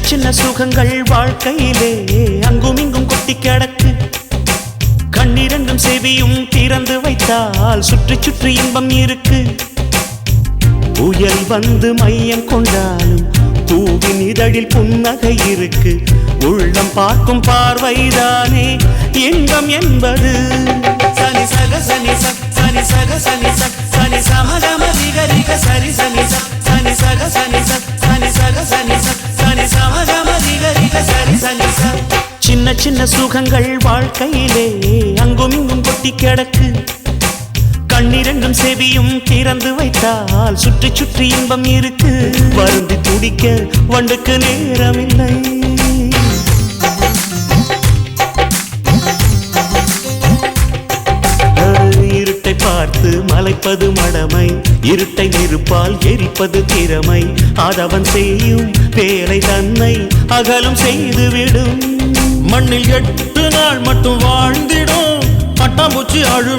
சின்ன சுகங்கள் வாழ்க்கையிலே அங்கும் இங்கும் கொட்டி கிடக்கு. கண்ணிரண்டும் செவியும் திறந்து வைத்தால் சுற்றி சுற்றி இன்பம் இருக்கு. புயல் வந்து மையம் கொண்டாலும் பூவின் இதழில் புன்னகை இருக்கு. உள்ளம் பார்க்கும் பார்வைதானே இன்பம் என்பது. சனி சக சனி சக் சனி சக சனி சக் சனி சமகம ரிக ரிக சரி சனி சக் சனி சக சனி சக் சனி சக சனி சக் சனி சமகம ரிக ரிக சரி சனி சக். சின்ன சுகங்கள் வாழ்க்கையிலே அங்கும் இங்கும் கொட்டி கிடக்கு. கண்ணிரண்டும் செவியும் திறந்து வைத்தால் சுற்றி சுற்றி இன்பம் இருக்கு. வருந்தி துடிக்க வண்டுக்கு நேரமில்லை. இருட்டை பார்த்து மலைப்பது மடமை, இருட்டை நெருப்பால் எரிப்பது திறமை. அதவன் செய்யும் வேலை தன்னை அகலும் செய்துவிடும். மண்ணில் 8 நாள் மட்டும் வாழ்ந்திடும் பட்டாம்பூச்சி அழு